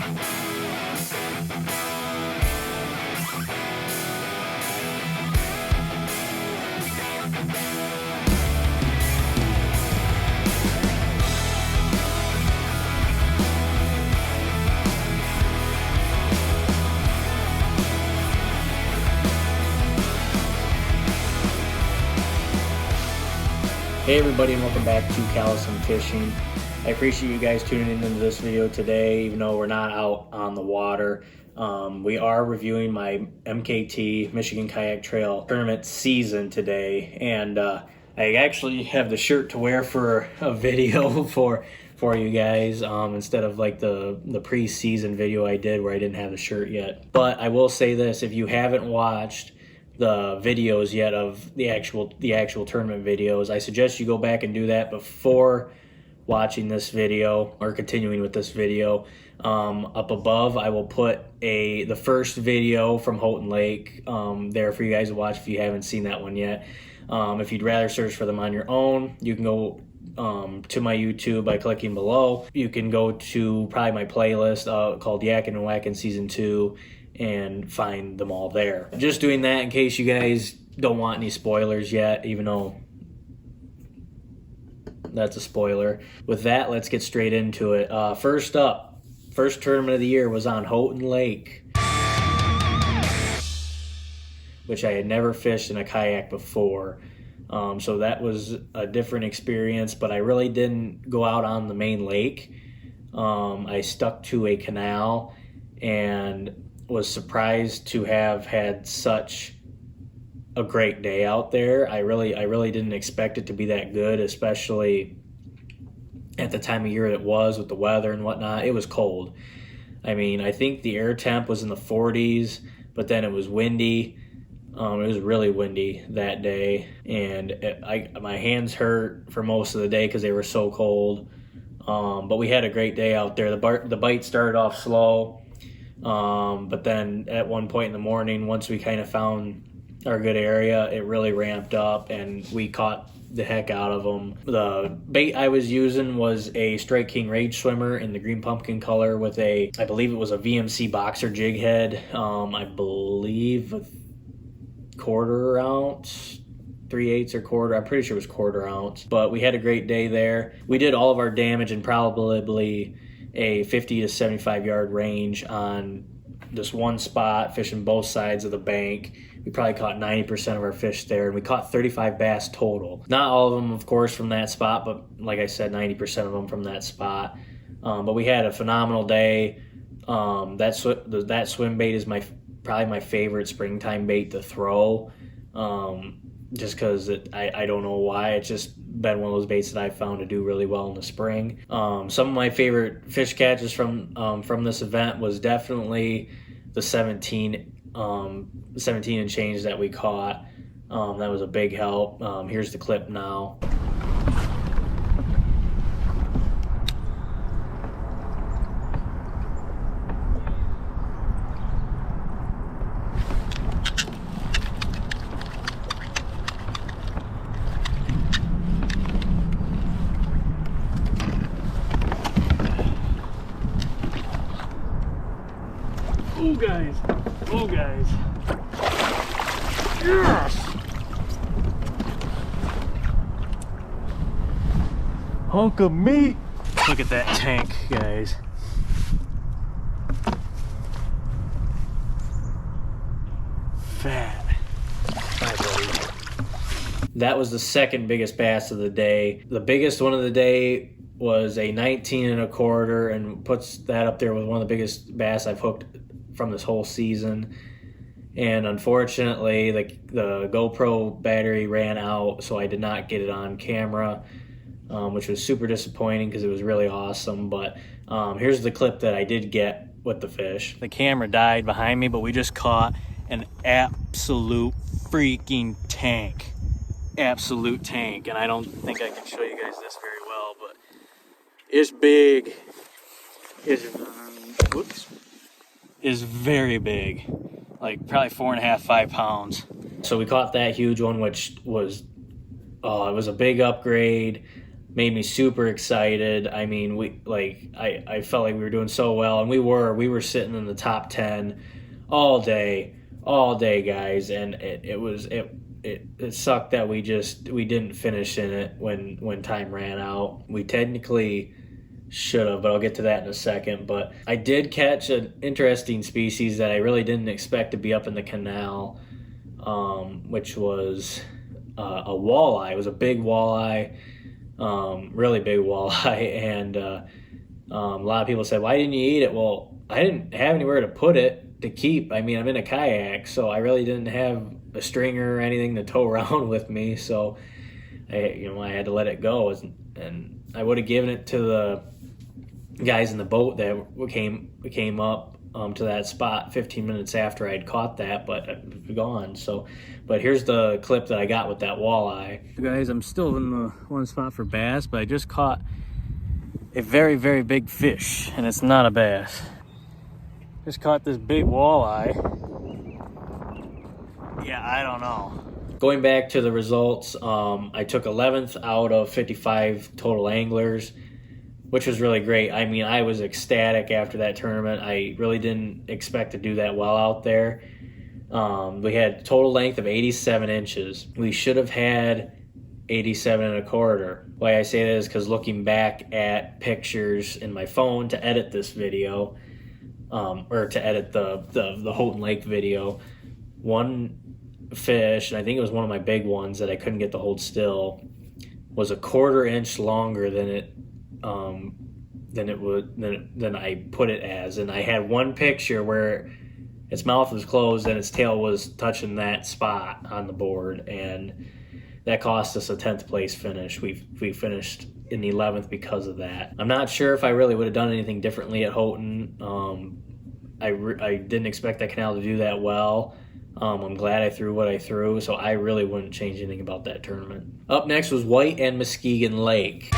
Hey everybody, and welcome back to Callison Fishing. I appreciate you guys tuning into this video today, even though we're not out on the water. We are reviewing my MKT, Michigan Kayak Trail Tournament season today, and I actually have the shirt to wear for a video for you guys, instead of like the pre-season video I did where I didn't have the shirt yet. But I will say this, if you haven't watched the videos yet of the actual tournament videos, I suggest you go back and do that before watching this video or continuing with this video. Up above I will put the first video from Houghton Lake there for you guys to watch if you haven't seen that one yet. If you'd rather search for them on your own, you can go to my YouTube by clicking below. You can go to probably my playlist called Yakkin' and Whackin' Season 2 and find them all there. Just doing that in case you guys don't want any spoilers yet, even though that's a spoiler. With that, let's get straight into it. First up, first tournament of the year was on Houghton Lake, which I had never fished in a kayak before. So that was a different experience, but I really didn't go out on the main lake. I stuck to a canal and was surprised to have had such a great day out there. I really didn't expect it to be that good, especially at the time of year it was with the weather and whatnot. It was cold. I mean, I think the air temp was in the 40s, but then it was windy. It was really windy that day, and my hands hurt for most of the day because they were so cold. But we had a great day out there. The bite started off slow. But then at one point in the morning, once we kind of found our good area, it really ramped up and we caught the heck out of them. The bait I was using was a Strike King Rage Swimmer in the green pumpkin color with I believe it was a VMC Boxer jig head. I believe a quarter ounce, 3/8 or quarter. I'm pretty sure it was quarter ounce, but we had a great day there. We did all of our damage in probably a 50 to 75 yard range on this one spot, fishing both sides of the bank. We probably caught 90% of our fish there, and we caught 35 bass total. Not all of them, of course, from that spot, but like I said, 90% of them from that spot. But we had a phenomenal day. That swim bait is probably my favorite springtime bait to throw. Just because I don't know why. It's just been one of those baits that I found to do really well in the spring. Some of my favorite fish catches from this event was definitely the 17 and change that we caught. That was a big help. Here's the clip now. Oh guys, yes! Hunk of meat. Look at that tank, guys. Fat. Bye, buddy. That was the second biggest bass of the day. The biggest one of the day was a 19 and a quarter, and puts that up there with one of the biggest bass I've hooked from this whole season. And unfortunately the GoPro battery ran out, so I did not get it on camera, which was super disappointing because it was really awesome. But here's the clip that I did get with the fish. The camera died behind me, but we just caught an absolute freaking tank. Absolute tank. And I don't think I can show you guys this very well, but it's big. Is very big, like probably 4.5, 5 pounds. So we caught that huge one, which was it was a big upgrade. made me super excited. I mean, I felt like we were doing so well, and we were sitting in the top 10 all day, guys, and it sucked that we didn't finish in it when time ran out. We technically should have, but I'll get to that in a second. But I did catch an interesting species that I really didn't expect to be up in the canal, which was a walleye. It was a big walleye, really big walleye, and a lot of people said, "Why didn't you eat it?" Well, I didn't have anywhere to put it to keep. I mean, I'm in a kayak, so I really didn't have a stringer or anything to tow around with me, so I had to let it go, and I would have given it to the guys in the boat that came up to that spot 15 minutes after I'd caught that, but it's gone. So, but here's the clip that I got with that walleye. Guys, I'm still in the one spot for bass, but I just caught a very, very big fish, and it's not a bass. Just caught this big walleye. Yeah, I don't know. Going back to the results, I took 11th out of 55 total anglers, which was really great. I mean, I was ecstatic after that tournament. I really didn't expect to do that well out there. We had total length of 87 inches. We should have had 87 and a quarter. Why I say that is because looking back at pictures in my phone to edit this video, or to edit the Houghton Lake video, one fish, and I think it was one of my big ones that I couldn't get to hold still, was a quarter inch longer than I put it as. And I had one picture where its mouth was closed and its tail was touching that spot on the board, and that cost us a 10th place finish. We finished in the 11th because of that. I'm not sure if I really would have done anything differently at Houghton. I didn't expect that canal to do that well. I'm glad I threw what I threw, so I really wouldn't change anything about that tournament. Up next was White and Muskegon Lake.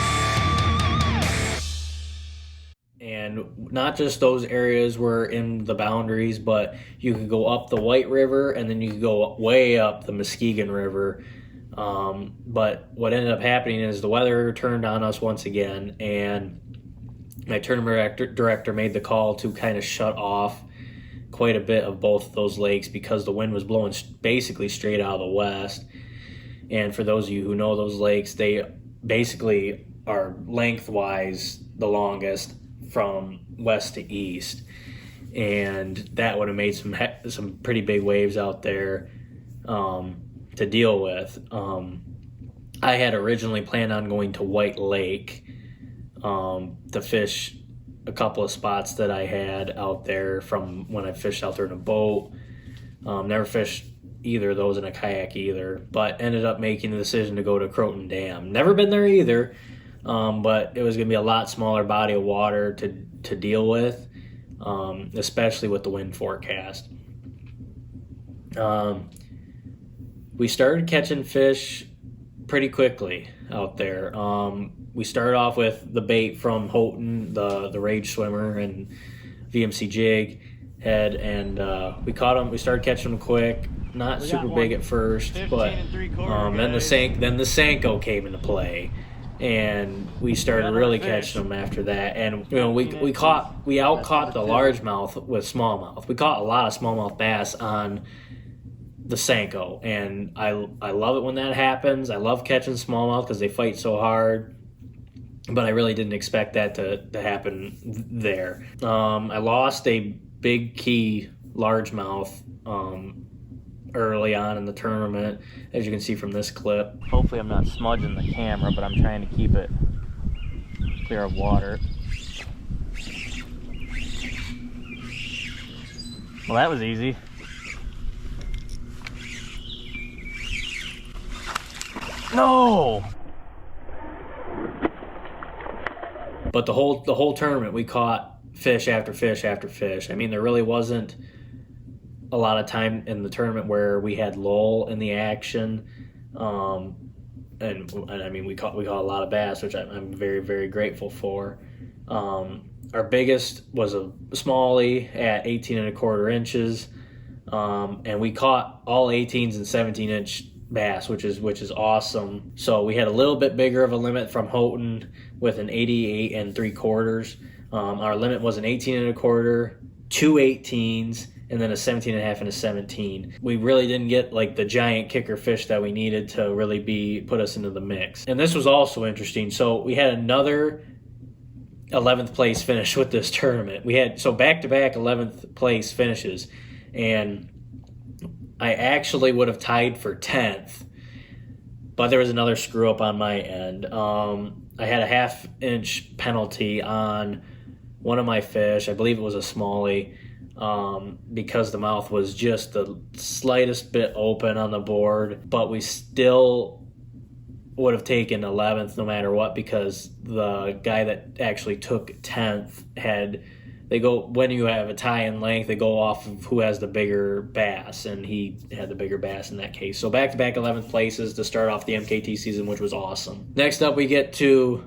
And not just those areas were in the boundaries, but you could go up the White River, and then you could go way up the Muskegon River. But what ended up happening is the weather turned on us once again, and my tournament director made the call to kind of shut off quite a bit of both of those lakes because the wind was blowing basically straight out of the west. And for those of you who know those lakes, they basically are lengthwise the longest from west to east, and that would have made some pretty big waves out there to deal with. I had originally planned on going to White Lake to fish a couple of spots that I had out there from when I fished out there in a boat. Never fished either of those in a kayak either, but ended up making the decision to go to Croton Dam. Never been there either, but it was going to be a lot smaller body of water to deal with, especially with the wind forecast. We started catching fish pretty quickly out there. We started off with the bait from Houghton, the Rage Swimmer and VMC jig head, and we caught them. We started catching them quick. Not super big at first, but then the Senko came into play, and we started really catching them after that. And we out caught the largemouth with smallmouth. We caught a lot of smallmouth bass on the Senko, and I love it when that happens. I love catching smallmouth because they fight so hard, but I really didn't expect that to happen there. I lost a big key largemouth early on in the tournament, as you can see from this clip. Hopefully I'm not smudging the camera, but I'm trying to keep it clear of water. Well, that was easy. No! But the whole tournament, we caught fish after fish after fish. I mean, there really wasn't a lot of time in the tournament where we had lull in the action. And I mean, we caught a lot of bass, which I'm very, very grateful for. Our biggest was a smallie at 18 and a quarter inches. And we caught all 18s and 17-inch bass, which is awesome. So we had a little bit bigger of a limit from Houghton with an 88 3/4. Our limit was an 18 1/4, 2 18s, and then a 17 1/2 and a 17. We really didn't get like the giant kicker fish that we needed to really put us into the mix. And this was also interesting. So we had another 11th place finish with this tournament. We had back-to-back 11th place finishes, and I actually would have tied for 10th, but there was another screw up on my end. I had a 1/2 inch penalty on one of my fish. I believe it was a smallie, because the mouth was just the slightest bit open on the board, but we still would have taken 11th no matter what, because the guy that actually took 10th when you have a tie in length, they go off of who has the bigger bass, and he had the bigger bass in that case. So back-to-back 11th places to start off the MKT season, which was awesome. Next up, we get to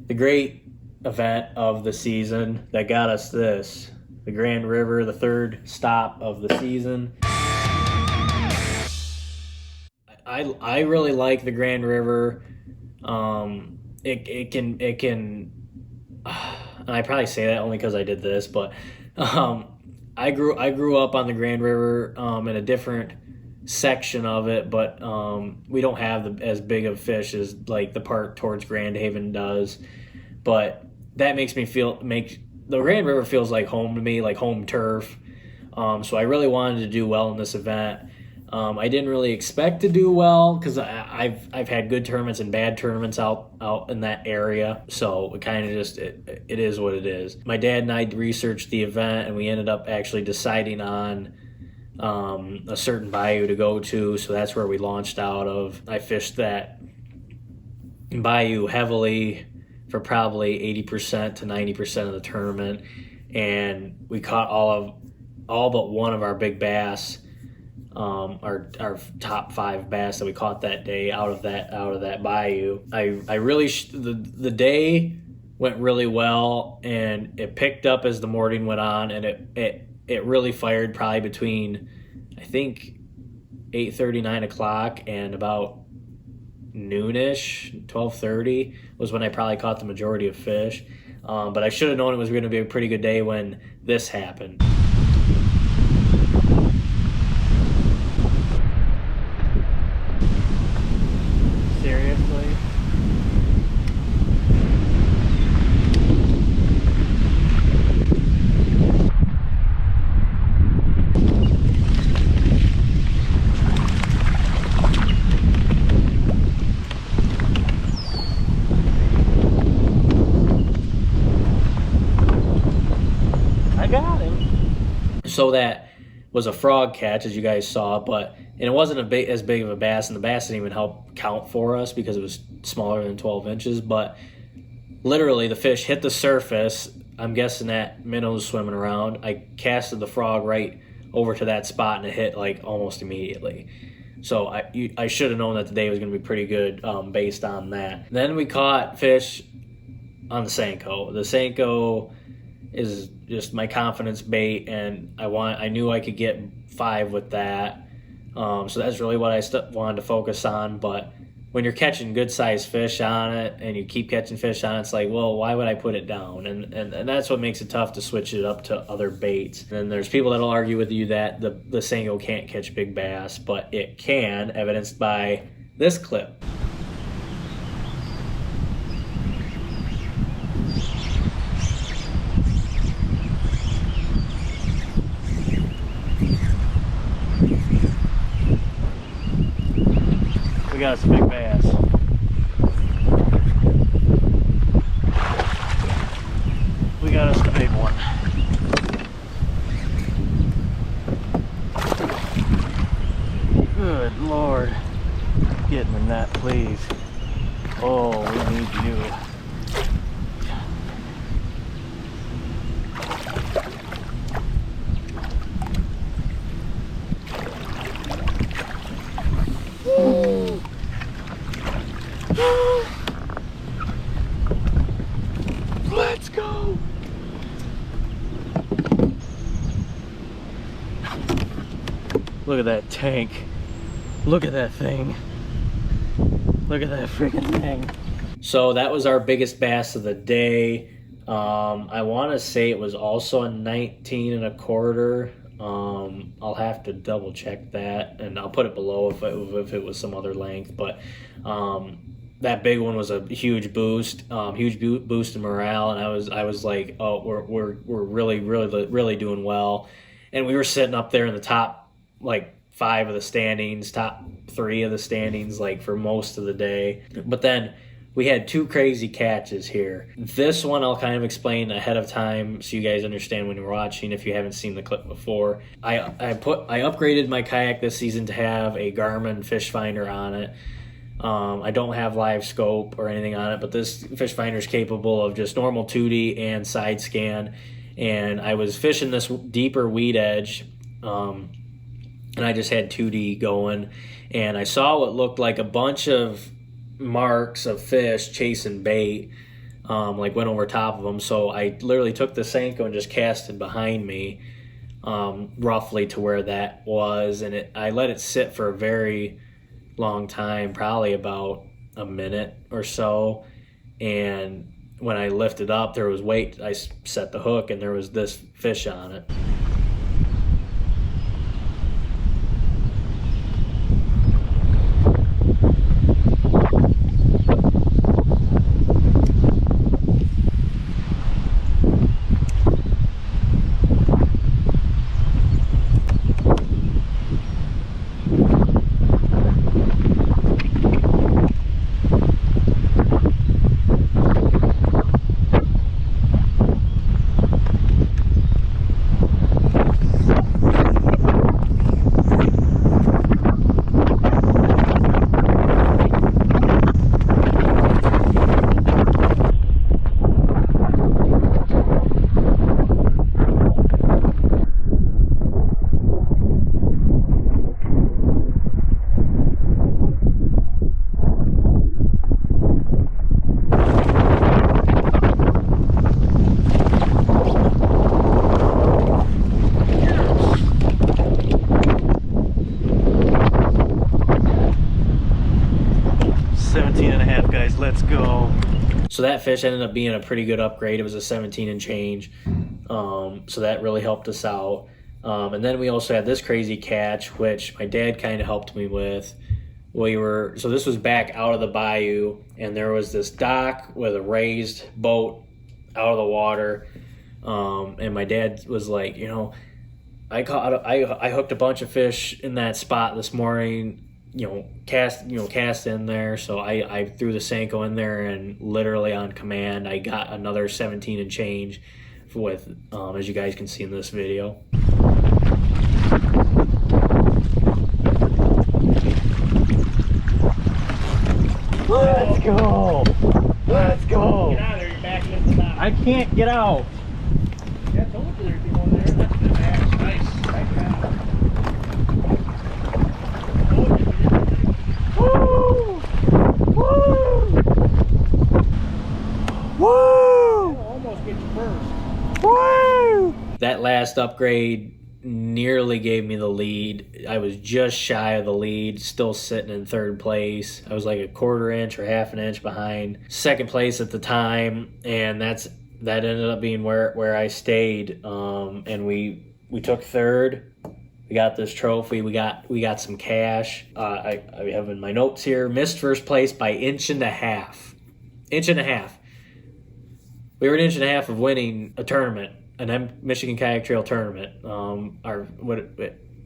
the great event of the season that got us this, the Grand River, the third stop of the season. I really like the Grand River. It can and I probably say that only because I did this, but I grew up on the Grand River in a different section of it, but we don't have as big of fish as like the part towards Grand Haven does. But that makes the Grand River feels like home to me, like home turf. So I really wanted to do well in this event. I didn't really expect to do well because I've had good tournaments and bad tournaments out in that area. So it kind of just it is what it is. My dad and I researched the event, and we ended up actually deciding on a certain bayou to go to. So that's where we launched out of. I fished that bayou heavily for probably 80% to 90% of the tournament, and we caught all but one of our big bass. Our top 5 bass that we caught that day out of that bayou. I really the day went really well, and it picked up as the morning went on, and it really fired probably between, I think, 8:30, 9 o'clock and about noonish, 12:30 was when I probably caught the majority of fish. But I should have known it was going to be a pretty good day when this happened. Seriously? I got him. So that was a frog catch, as you guys saw, and it wasn't as big of a bass, and the bass didn't even help count for us because it was smaller than 12 inches, but literally the fish hit the surface. I'm guessing that minnow was swimming around. I casted the frog right over to that spot, and it hit like almost immediately. So I should have known that the day was going to be pretty good based on that. Then we caught fish on the Senko. The Senko is just my confidence bait, and I knew I could get 5 with that. So that's really what I wanted to focus on. But when you're catching good sized fish on it and you keep catching fish on it, it's like, well, why would I put it down? And that's what makes it tough to switch it up to other baits. And there's people that'll argue with you that the Senko can't catch big bass, but it can, evidenced by this clip. We got us a big bass. We got us the big one. Good Lord. Get in the net, please. Oh, we need you. Let's go. Look at that tank. Look at that thing. Look at that freaking thing. So that was our biggest bass of the day. I want to say it was also a 19 1/4. I'll have to double check that, and I'll put it below if it was some other length. But that big one was a huge boost, boost in morale, and I was like, oh, we're really doing well, and we were sitting up there in the top like 5 of the standings, top 3 of the standings, like for most of the day. But then we had 2 crazy catches here. This one I'll kind of explain ahead of time so you guys understand when you're watching if you haven't seen the clip before. I upgraded my kayak this season to have a Garmin fish finder on it. I don't have live scope or anything on it, but this fish finder is capable of just normal 2D and side scan. And I was fishing this deeper weed edge, and I just had 2D going, and I saw what looked like a bunch of marks of fish chasing bait, like went over top of them. So I literally took the Senko and just cast it behind me, roughly to where that was, and I let it sit for a very long time, probably about a minute or so. And when I lifted up, there was weight. I set the hook, and there was this fish on it. So that fish ended up being a pretty good upgrade. It was a 17 and change. So that really helped us out. And then we also had this crazy catch, which my dad kind of helped me with. So this was back out of the bayou, and there was this dock with a raised boat out of the water. And my dad was like, I hooked a bunch of fish in that spot this morning. Cast in there. So I threw the Senko in there, and literally on command, I got another 17 and change with, as you guys can see in this video. Let's go. Let's go. Get out of there, you're backing into the dock. I can't get out. Yeah, I told you there'd be one there. That's good, man. Nice. Woo! Woo! Woo! Almost get you first. Woo! That last upgrade nearly gave me the lead. I was just shy of the lead, still sitting in 3rd place. I was like a 1/4 inch or 1/2 inch behind 2nd place at the time, and that ended up being where I stayed. And we took 3rd. We got this trophy. We got some cash. I have in my notes here, missed 1st place by 1.5 inches. 1.5 inches. We were 1.5 inches of winning a tournament, an Michigan Kayak Trail tournament. And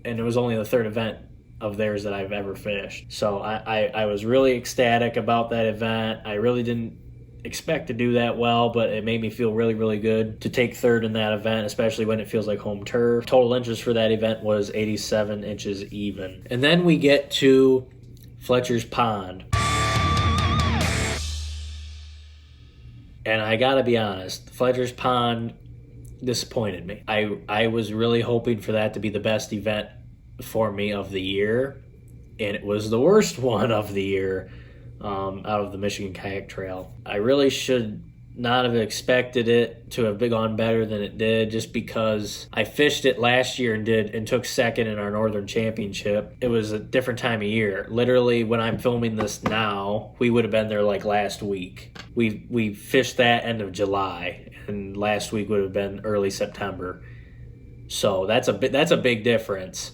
it was only the 3rd event of theirs that I've ever fished. So I was really ecstatic about that event. I really didn't expect to do that well, but it made me feel really, really good to take 3rd in that event, especially when it feels like home turf. Total interest for that event was 87 inches even. And then we get to Fletcher's Pond. And I gotta be honest, Fletcher's Pond disappointed me. I was really hoping for that to be the best event for me of the year, and it was the worst one of the year. Out of the Michigan Kayak Trail. I really should not have expected it to have gone better than it did, just because I fished it last year and took second in our Northern Championship. It was a different time of year. Literally, when I'm filming this now, we would have been there like last week. We fished that end of July, and last week would have been early September. So that's a big difference.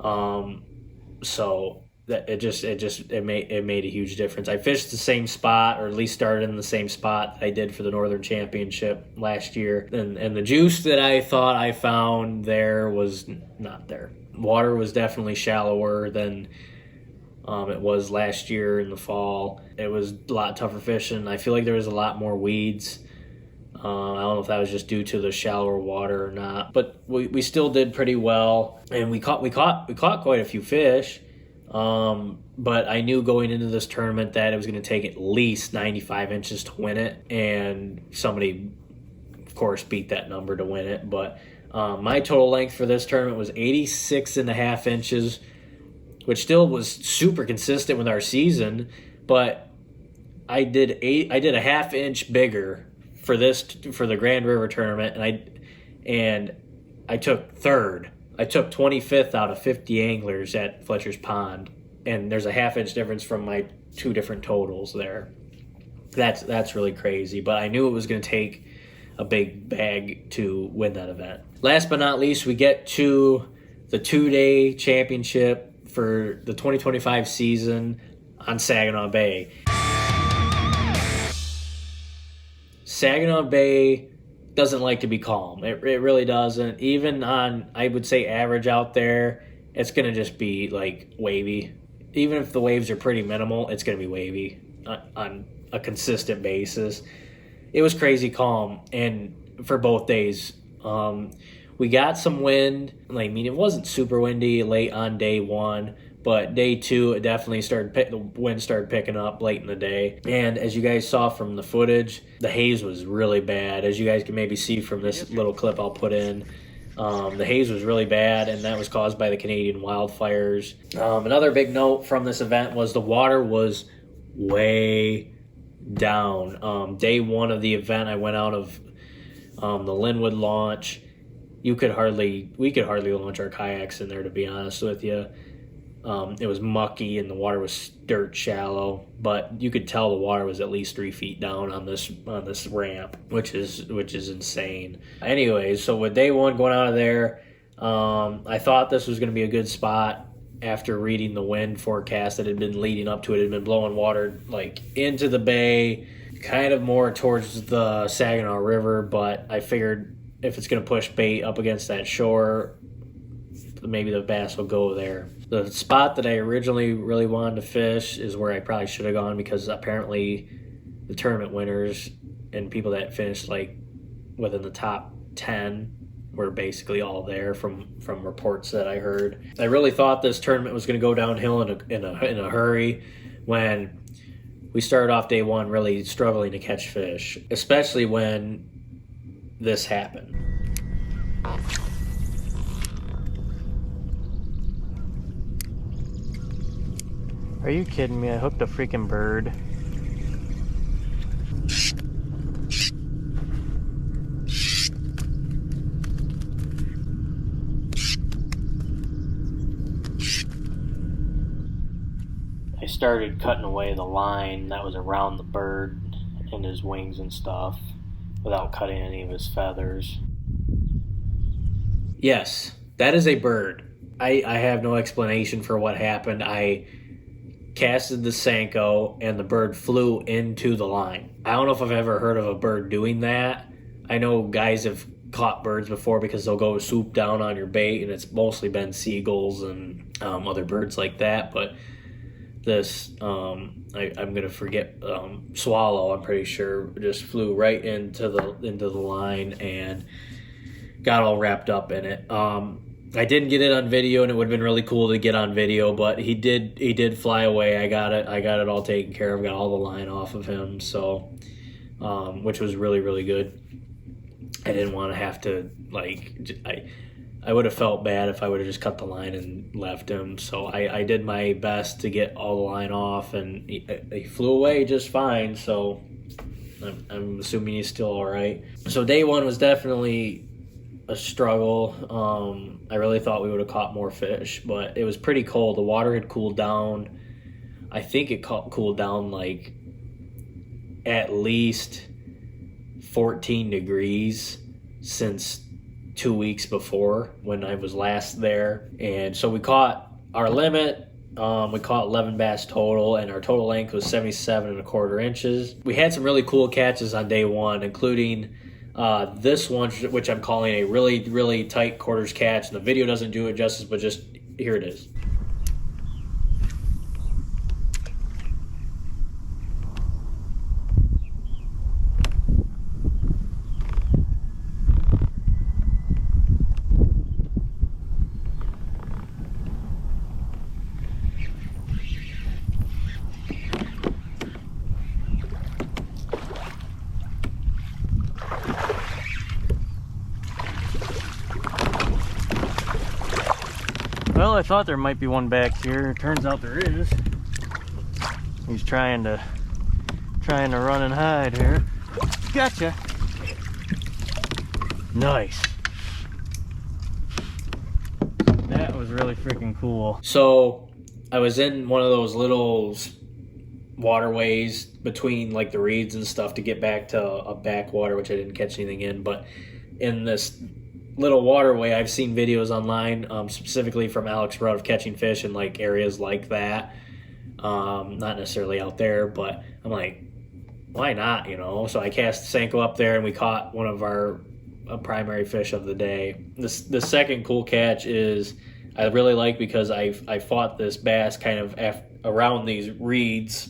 So that it made a huge difference. I fished the same spot, or at least started in the same spot that I did for the Northern Championship last year, and the juice that I thought I found there was not there. Water was definitely shallower than it was last year in the fall. It was a lot tougher fishing. I feel like there was a lot more weeds. I don't know if that was just due to the shallower water or not, but we still did pretty well, and we caught quite a few fish. But I knew going into this tournament that it was going to take at least 95 inches to win it, and somebody, of course, beat that number to win it. But my total length for this tournament was 86.5 inches, which still was super consistent with our season. But I did a half inch bigger for the Grand River tournament, and I took third. I took 25th out of 50 anglers at Fletcher's Pond, and there's a half-inch difference from my two different totals there. That's really crazy, but I knew it was going to take a big bag to win that event. Last but not least, we get to the two-day championship for the 2025 season on Saginaw Bay. Saginaw Bay doesn't like to be calm. It really doesn't. Even on, I would say, average out there, it's going to just be like wavy. Even if the waves are pretty minimal, it's going to be wavy on a consistent basis. It was crazy calm, and for both days. We got some wind. I mean, it wasn't super windy late on day one, but day two, it definitely the wind started picking up late in the day. And as you guys saw from the footage, the haze was really bad. As you guys can maybe see from this little clip I'll put in, the haze was really bad, and that was caused by the Canadian wildfires. Another big note from this event was the water was way down. Day one of the event, I went out of the Linwood launch. We could hardly launch our kayaks in there, to be honest with you. It was mucky and the water was dirt shallow, but you could tell the water was at least 3 feet down on this ramp, which is insane. Anyways, so with day one going out of there, I thought this was going to be a good spot after reading the wind forecast that had been leading up to it. It had been blowing water like into the bay, kind of more towards the Saginaw River, but I figured if it's going to push bait up against that shore, maybe the bass will go there. The spot that I originally really wanted to fish is where I probably should have gone, because apparently the tournament winners and people that finished like within the top 10 were basically all there from reports that I heard. I really thought this tournament was going to go downhill in a hurry when we started off day one really struggling to catch fish, especially when this happened. Are you kidding me? I hooked a freaking bird. I started cutting away the line that was around the bird and his wings and stuff without cutting any of his feathers. Yes, that is a bird. I have no explanation for what happened. I casted the Senko and the bird flew into the line. I don't know if I've ever heard of a bird doing that. I know guys have caught birds before because they'll go swoop down on your bait, and it's mostly been seagulls and other birds like that. But this, I'm gonna forget, swallow, I'm pretty sure, just flew right into the line and got all wrapped up in it. I didn't get it on video, and it would have been really cool to get on video, but he did fly away. I got it all taken care of, got all the line off of him, so which was really, really good. I didn't want to have to, I would have felt bad if I would have just cut the line and left him, so I did my best to get all the line off, and he flew away just fine, so I'm assuming he's still all right. So day one was definitely a struggle. I really thought we would have caught more fish, but it was pretty cold. The water had cooled down. I think it cooled down like at least 14 degrees since 2 weeks before when I was last there. And so we caught our limit. We caught 11 bass total, and our total length was 77.25 inches. We had some really cool catches on day one, including this one, which I'm calling a really, really tight quarters catch. And the video doesn't do it justice, but just here it is. Well, I thought there might be one back here. Turns out there is. He's trying to run and hide here. Gotcha. Nice. That was really freaking cool. So I was in one of those little waterways between like the reeds and stuff to get back to a backwater, which I didn't catch anything in, but in this little waterway, I've seen videos online, specifically from Alex Rudd, of catching fish in like areas like that. Not necessarily out there, but I'm like, why not, you know? So I cast Senko up there, and we caught one of our primary fish of the day. The second cool catch is I really like because I fought this bass kind of around these reeds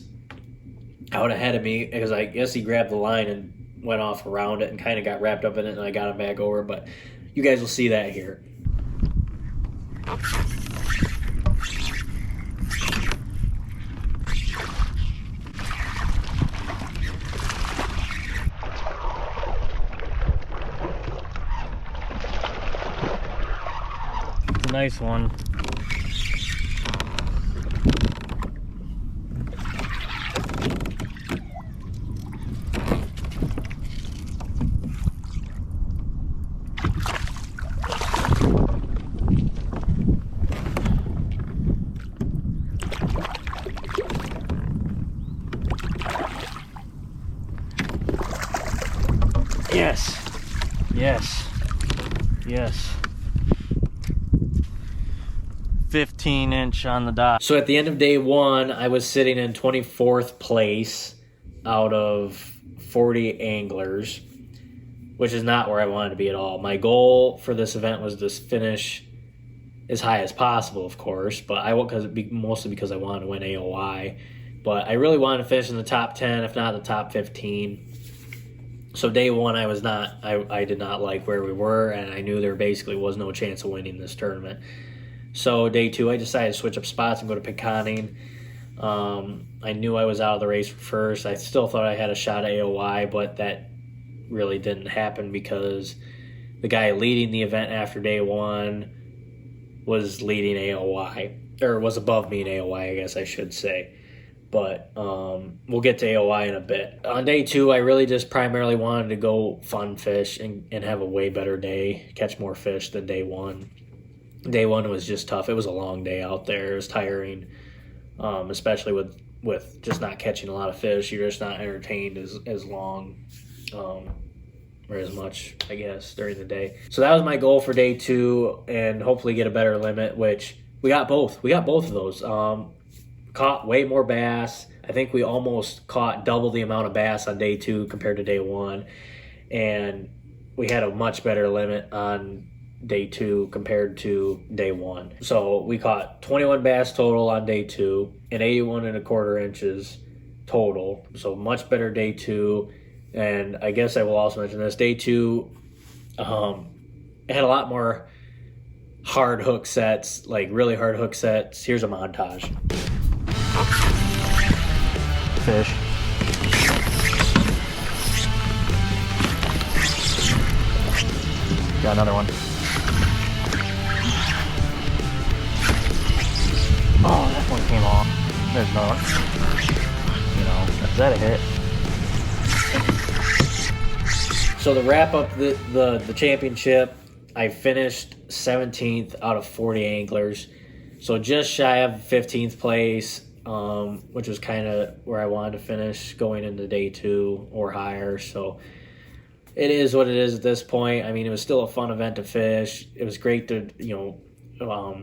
out ahead of me, because I guess he grabbed the line and went off around it and kind of got wrapped up in it, and I got him back over, but you guys will see that here. It's a nice one. Yes. 15-inch on the dot. So at the end of day one, I was sitting in 24th place out of 40 anglers, which is not where I wanted to be at all. My goal for this event was to finish as high as possible, of course, but mostly because I wanted to win AOI. But I really wanted to finish in the top 10, if not the top 15. So day one, I did not like where we were, and I knew there basically was no chance of winning this tournament. So day two, I decided to switch up spots and go to picconning. I knew I was out of the race for first. I still thought I had a shot at AOI, but that really didn't happen because the guy leading the event after day one was leading AOI, or was above me in AOI, I guess I should say. But we'll get to AOI in a bit. On day two, I really just primarily wanted to go fun fish and have a way better day, catch more fish than day one. Day one was just tough. It was a long day out there. It was tiring, especially with just not catching a lot of fish. You're just not entertained as long or as much, I guess, during the day. So that was my goal for day two, and hopefully get a better limit, which we got both. We got both of those. Caught way more bass. I think we almost caught double the amount of bass on day two compared to day one. And we had a much better limit on day two compared to day one. So we caught 21 bass total on day two and 81.25 inches total. So much better day two. And I guess I will also mention this. Day two, it had a lot more hard hook sets, like really hard hook sets. Here's a montage. Fish. Got another one. Oh, that one came off. There's another one. You know, is that a hit? So to wrap up the championship, I finished 17th out of 40 anglers. So just shy of 15th place, which was kind of where I wanted to finish going into day 2 or higher. So it is what it is at this point. I mean, it was still a fun event to fish. It was great to,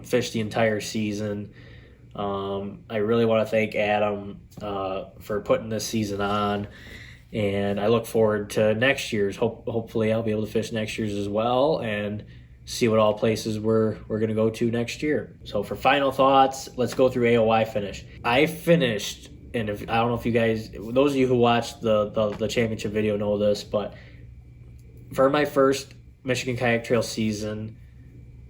fish the entire season. I really want to thank Adam for putting this season on. And I look forward to next year's. Hopefully I'll be able to fish next year's as well and see what all places we're going to go to next year. So for final thoughts, let's go through AOY finish. I finished, and I don't know if you guys, those of you who watched the championship video know this, but for my first Michigan Kayak Trail season,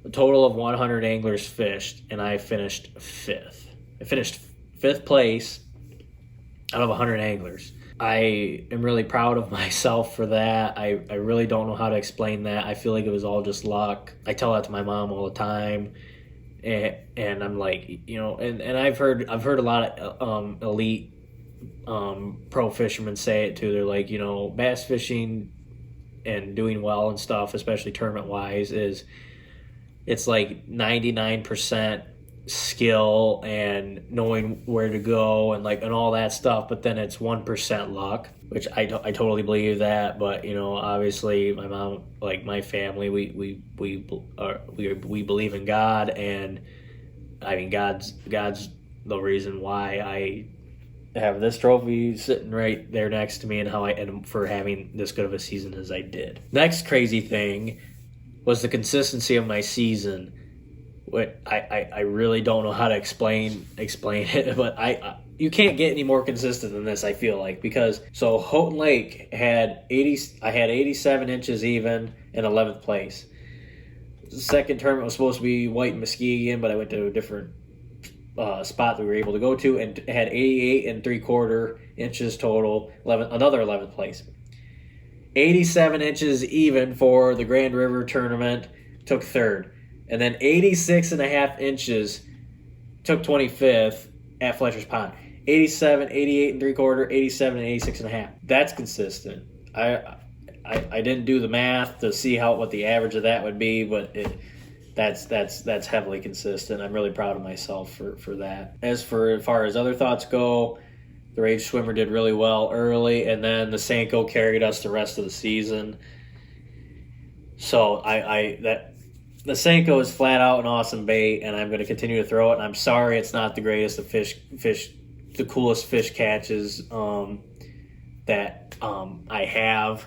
a total of 100 anglers fished, and I finished 5th. I finished 5th place out of 100 anglers. I am really proud of myself for that. I really don't know how to explain that. I feel like it was all just luck. I tell that to my mom all the time, and I'm like, and I've heard a lot of elite pro fishermen say it too. They're like, bass fishing and doing well and stuff, especially tournament wise, it's like 99% skill and knowing where to go and all that stuff, but then it's 1% luck, which I totally believe that. But obviously my mom, my family, we believe in God, and I mean God's the reason why I have this trophy sitting right there next to me, and how I end for having this good of a season as I did. Next crazy thing was the consistency of my season. What I really don't know how to explain it, but you can't get any more consistent than this, I feel like, because so Houghton Lake had 87 inches even in 11th place. The second tournament was supposed to be White and Muskegon, but I went to a different spot that we were able to go to, and had 88 3/4 inches total, another 11th place. 87 inches even for the Grand River tournament, took 3rd. And then 86.5 inches took 25th at Fletcher's Pond. 87, 88 3/4, 87 and 86.5. That's consistent. I didn't do the math to see what the average of that would be, but that's heavily consistent. I'm really proud of myself for that. As far as other thoughts go, the Rage Swimmer did really well early, and then the Senko carried us the rest of the season. So the Senko is flat out an awesome bait, and I'm going to continue to throw it. And I'm sorry it's not the greatest of fish, the coolest fish catches that I have,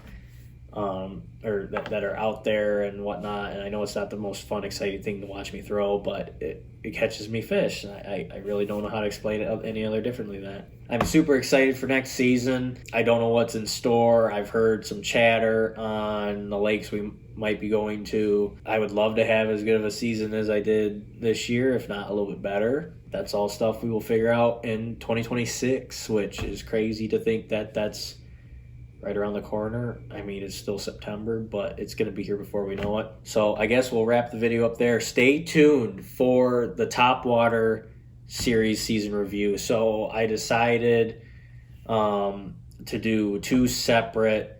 or that are out there and whatnot. And I know it's not the most fun, exciting thing to watch me throw, but it catches me fish. I really don't know how to explain it any other differently than that. I'm super excited for next season. I don't know what's in store. I've heard some chatter on the lakes we might be going to. I would love to have as good of a season as I did this year, if not a little bit better. That's all stuff we will figure out in 2026, which is crazy to think that that's right around the corner. I mean, it's still September, but it's going to be here before we know it. So I guess we'll wrap the video up there. Stay tuned for the Topwater Series season review. So I decided to do 2 separate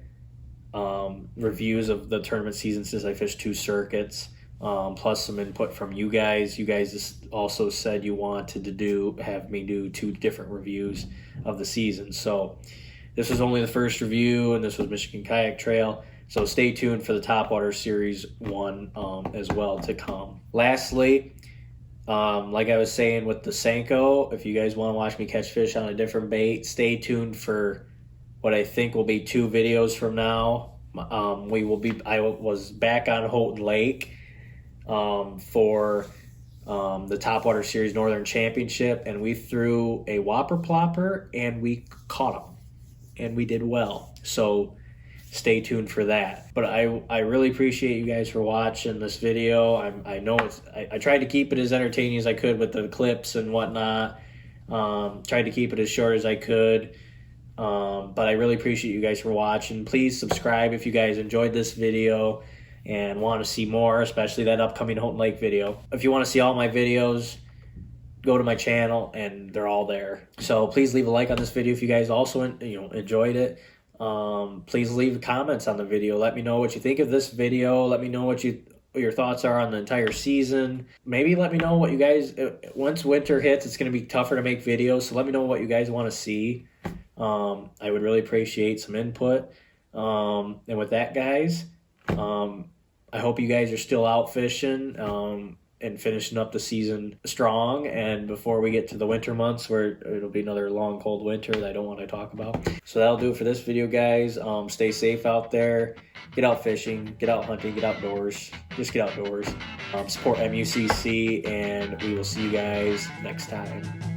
reviews of the tournament season, since I fished 2 circuits, plus some input from you guys. You guys also said you wanted to have me do 2 different reviews of the season. So this was only the first review, and this was Michigan Kayak Trail. So stay tuned for the Topwater Series 1 as well to come. Lastly, like I was saying with the Senko, if you guys want to watch me catch fish on a different bait, stay tuned for what I think will be 2 videos from now. I was back on Houghton Lake for the Topwater Series Northern Championship, and we threw a whopper plopper and we caught them, and we did well. So stay tuned for that. But I really appreciate you guys for watching this video. I know I tried to keep it as entertaining as I could with the clips and whatnot. Tried to keep it as short as I could. But I really appreciate you guys for watching. Please subscribe if you guys enjoyed this video and want to see more, especially that upcoming Houghton Lake video. If you want to see all my videos, go to my channel and they're all there. So please leave a like on this video if you guys also enjoyed it. Please leave comments on the video. Let me know what you think of this video. Let me know what your thoughts are on the entire season. Maybe let me know what you guys, once winter hits, it's going to be tougher to make videos, so let me know what you guys want to see. I would really appreciate some input. And with that, guys, I hope you guys are still out fishing and finishing up the season strong. And before we get to the winter months where it'll be another long, cold winter that I don't want to talk about. So that'll do it for this video, guys. Stay safe out there. Get out fishing. Get out hunting. Get outdoors. Just get outdoors. Support MUCC, and we will see you guys next time.